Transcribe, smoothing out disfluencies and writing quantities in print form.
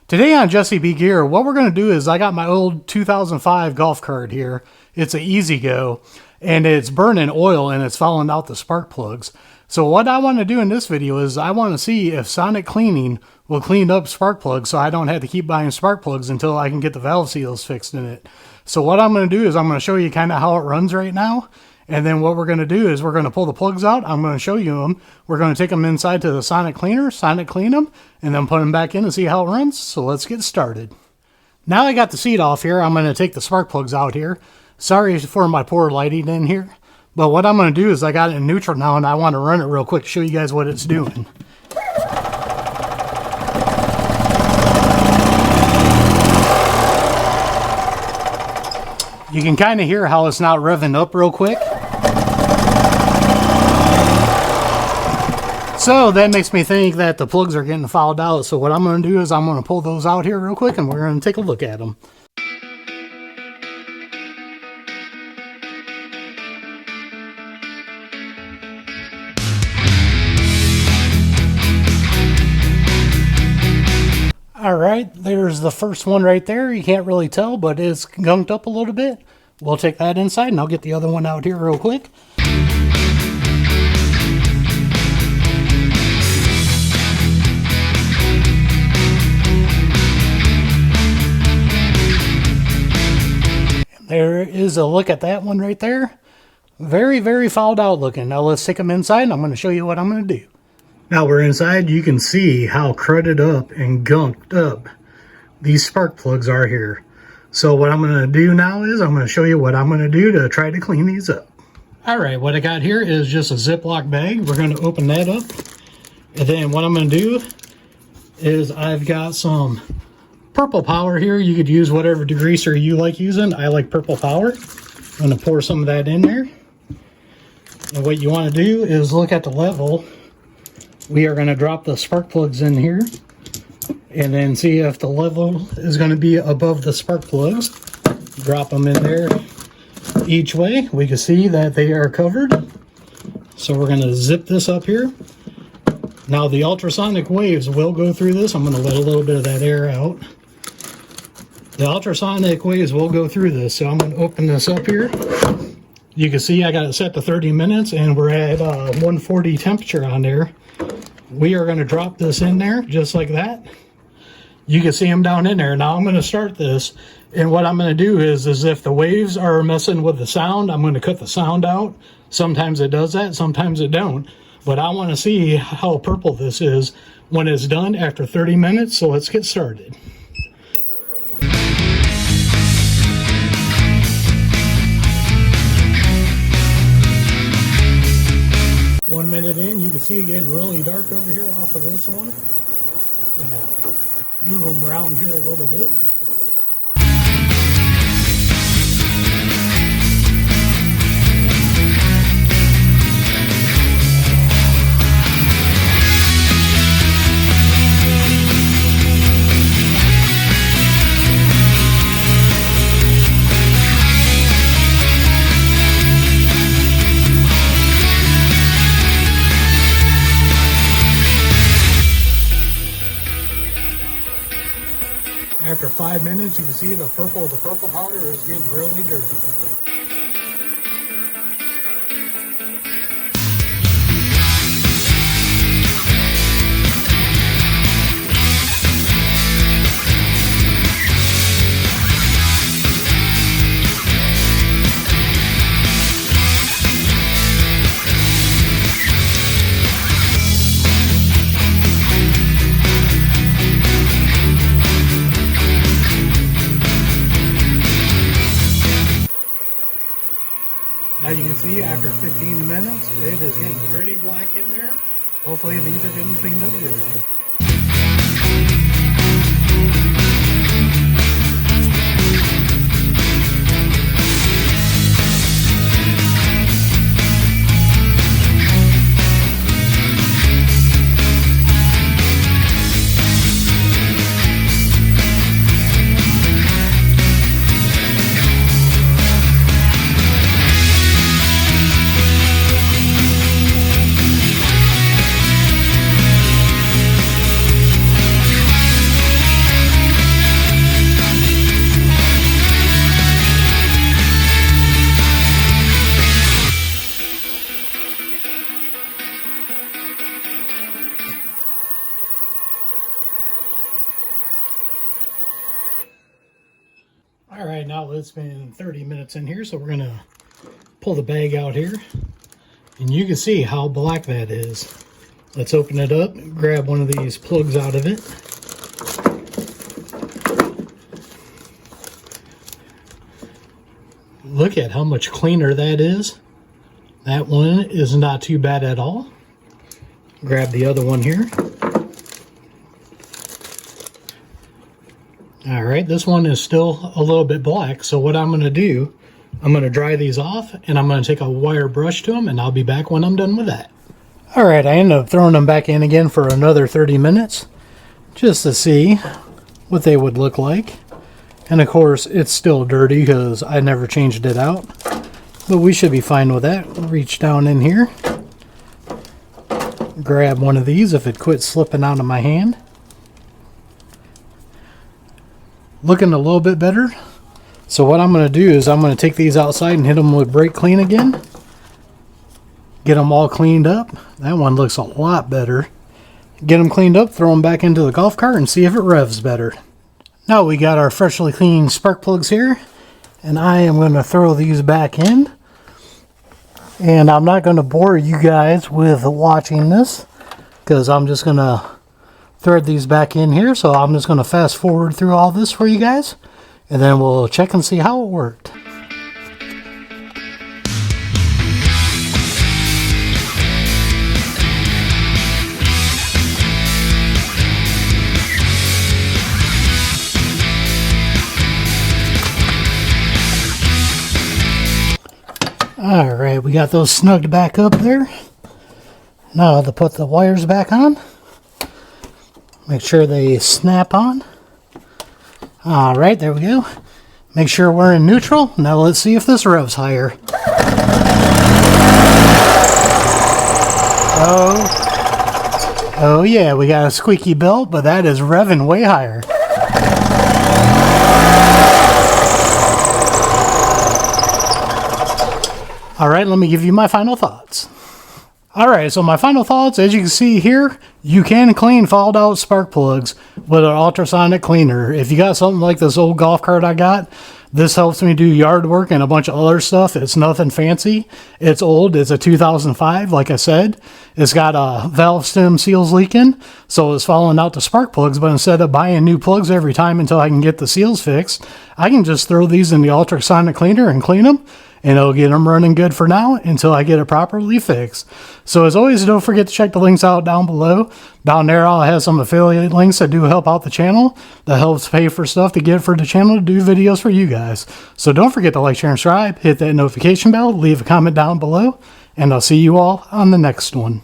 Today on Jesse B Gear, what we're going to do is I got my old 2005 golf cart here. It's an Easy Go, and it's burning oil and it's fouling out the spark plugs. So what I want to do in this video is I want to see if sonic cleaning will clean up spark plugs so I don't have to keep buying spark plugs until I can get the valve seals fixed in it. So what I'm going to do is I'm going to show you kind of how it runs right now. And then what we're going to do is we're going to pull the plugs out. I'm going to show you them. We're going to take them inside to the sonic cleaner, sonic clean them, and then put them back in and see how it runs. So let's get started. Now I got the seat off here. I'm going to take the spark plugs out here. Sorry for my poor lighting in here. But what I'm going to do is I got it in neutral now, and I want to run it real quick to show you guys what it's doing. You can kind of hear how it's not revving up real quick. So that makes me think that the plugs are getting fouled out. So what I'm going to do is I'm going to pull those out here real quick and we're going to take a look at them. Alright, there's the first one right there. You can't really tell, but it's gunked up a little bit. We'll take that inside and I'll get the other one out here real quick. There is a look at that one right there. Very, very fouled out looking. Now let's take them inside and I'm going to show you what I'm going to do. Now we're inside, you can see how crudded up and gunked up these spark plugs are here. So what I'm going to do now is I'm going to show you what I'm going to do to try to clean these up. Alright, what I got here is just a Ziploc bag. We're going to open that up. And then what I'm going to do is I've got some purple power here. You could use whatever degreaser you like using. I like purple power. I'm going to pour some of that in there. And what you want to do is look at the level. We are going to drop the spark plugs in here and then see if the level is going to be above the spark plugs. Drop them in there each way. We can see that they are covered. So we're going to zip this up here. Now the ultrasonic waves will go through this. I'm going to let a little bit of that air out. The ultrasonic waves will go through this. So I'm going to open this up here. You can see I got it set to 30 minutes and we're at 140 temperature on there. We are going to drop this in there just like that. You can see them down in there. Now I'm going to start this, and what I'm going to do is if the waves are messing with the sound, I'm going to cut the sound out. Sometimes it does that, sometimes it don't. But I want to see how purple this is when it's done after 30 minutes, so let's get started. One minute in, you can see it getting really dark over here off of this one. Move them around here a little bit. After 5 minutes, you can see the purple powder is getting really dirty. Now you can see after 15 minutes, it is getting pretty black in there. Hopefully these are getting cleaned up good. All right, now it's been 30 minutes in here, so we're gonna pull the bag out here, and you can see how black that is. Let's open it up, grab one of these plugs out of it. Look at how much cleaner that is. That one is not too bad at all. Grab the other one here. All right, this one is still a little bit black, so what I'm gonna do, I'm gonna dry these off, and I'm gonna take a wire brush to them, and I'll be back when I'm done with that. All right, I ended up throwing them back in again for another 30 minutes, just to see what they would look like. And of course, it's still dirty because I never changed it out, but we should be fine with that. Reach down in here, grab one of these if it quits slipping out of my hand. Looking a little bit better. So what I'm going to do is I'm going to take these outside and hit them with brake clean again. Get them all cleaned up. That one looks a lot better. Get them cleaned up, throw them back into the golf cart and see if it revs better. Now we got our freshly cleaned spark plugs here, and I am going to throw these back in. And I'm not going to bore you guys with watching this, because I'm just going to thread these back in here. So I'm just going to fast forward through all this for you guys, and then we'll check and see how it worked. Alright, we got those snugged back up there. Now to put the wires back on. Make sure they snap on. Alright, there we go. Make sure we're in neutral. Now let's see if this revs higher. Oh yeah, we got a squeaky belt, but that is revving way higher. Alright, let me give you my final thoughts. Alright, so my final thoughts, as you can see here, you can clean fouled out spark plugs with an ultrasonic cleaner. If you got something like this old golf cart I got, this helps me do yard work and a bunch of other stuff. It's nothing fancy. It's old. It's a 2005, like I said. It's got a valve stem seals leaking, so it's falling out the spark plugs, but instead of buying new plugs every time until I can get the seals fixed, I can just throw these in the ultrasonic cleaner and clean them. And it'll get them running good for now until I get it properly fixed. So as always, don't forget to check the links out down below. Down there, I'll have some affiliate links that do help out the channel. That helps pay for stuff to get for the channel to do videos for you guys. So don't forget to like, share, and subscribe. Hit that notification bell. Leave a comment down below. And I'll see you all on the next one.